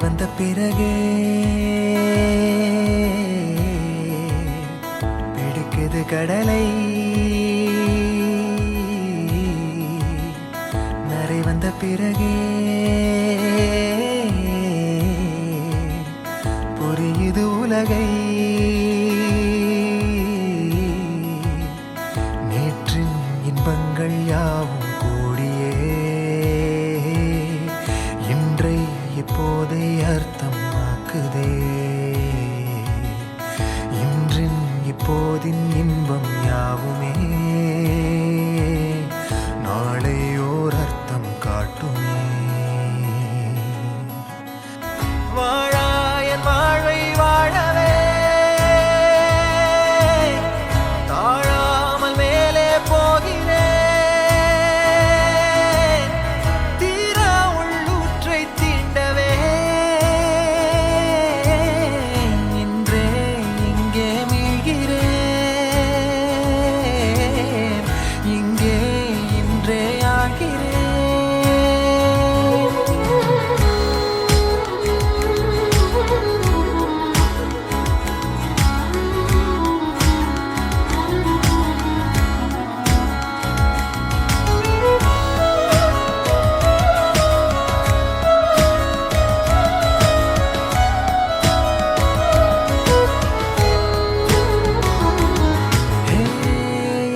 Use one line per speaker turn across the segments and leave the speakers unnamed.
வந்த பிறகே பிடிக்குது கடலை. நரை வந்த பிறகே புரியுது உலகை. நேற்றின் இன்பங்கள் யாவும் கூடியே இன்றை இப்போதை அர்த்தமாக்குதே. இன்றின் இப்போதின் இன்பம் யாவுமே நாளை ஓர் அர்த்தம் காட்டுமே. வாழாயன் வாழ்வை வாழவே தாழாமல் மேலே போகிறேன். தீரா உள்ளூற்றை தீண்டவே இன்றே இங்கே மீழ்கிறேன். இங்கே இன்றே ஆகிறேன்.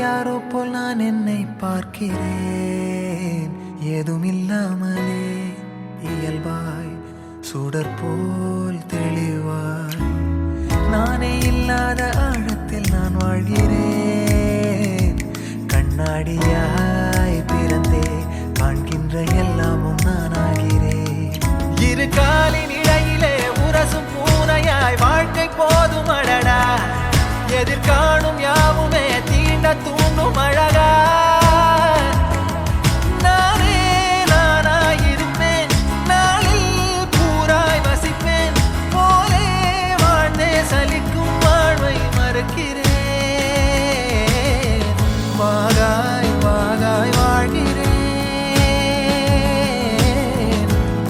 யாரோ போல் நான் என்னை பார்க்கிறேன். ஏதுமில்லாமலே இயல்பாய் சுடர் போல் தெளிவாய் நானே இல்லாத ஆழத்தில் நான் வாழ்கிறேன். கண்ணாடியாய் பிறந்தே காண்கின்ற எல்லாமும் நான் ஆகிறேன். இரு காலின் இடையிலே உரசும் பூனையாய் வாழ்க்கை போதும் அடடா. எதிர்காணும் யாவுமே தீண்ட தூண்டும் அழகா. நானே நானாயிருப்பேன். நாளில் பூராய் வசிப்பேன். போலே வாழ்ந்தே சலிக்கும் வாழ்வை மறுக்கிறேன். வாகாய் வாகாய் வாழ்கிறேன்.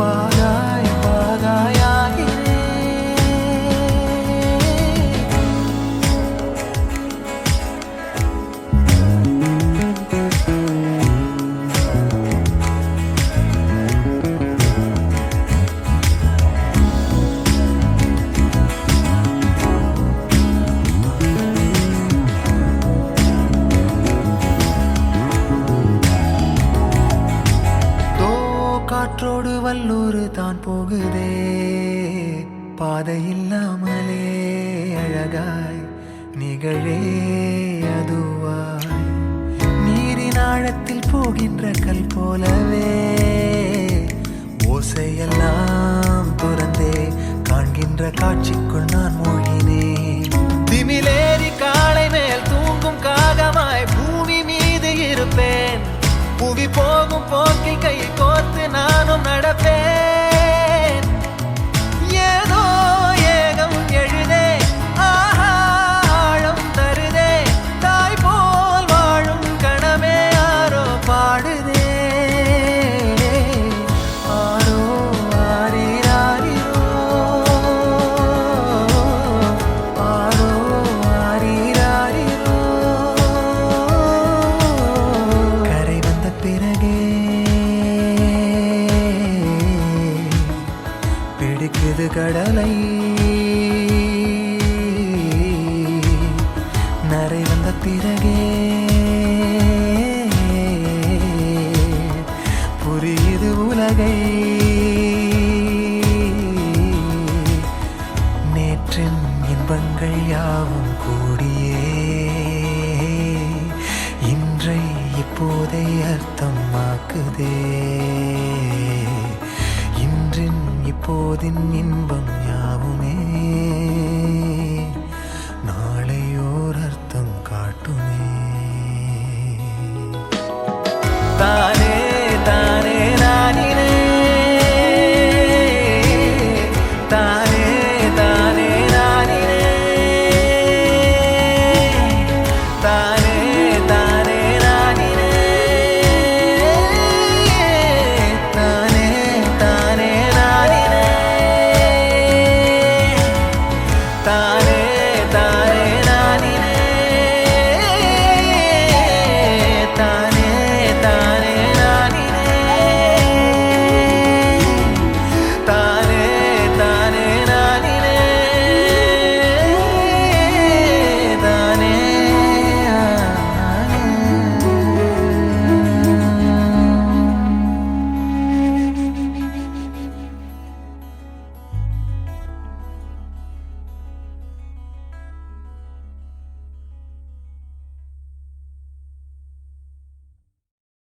வாகாய் வாகாய் ஆகிறேன். காற்றோடு வல்லூர் தான் போகுதே. பாதை இல்லாமலே அழகாய் நிகழே அதுவாய். நீரின் ஆழத்தில் போகின்ற கல் போலவே ஓசையெல்லாம் துறந்தே காண்கின்ற காட்சிக்குள் நான் மூழ்கினேன். திமிலேறி காலை மேல் தூங்கும் காகமாய் பூமி மீது இருப்பேன். புவி போகும் போக்கில் கை கோர்த்து நானும் நடப்பேன். ஏதோ ஏகம் எழுதே ஆஹா ஆழம் தருதே. தாய் போல் வாழும் கணமே ஆரோ பாடுதே. ஆரோ ஆரீராரீரோ ஆரோ ஆரீராரீரோ. கரை வந்த பிறகே பிடிக்குது கடலை. நரை வந்த பிறகே புரியுது உலகை. நேற்றின் இன்பங்கள் யாவும் கூடியே இன்றை இப்போதை அர்த்தமாக்குதே. இன்றின் இப்போதின் இன்பம்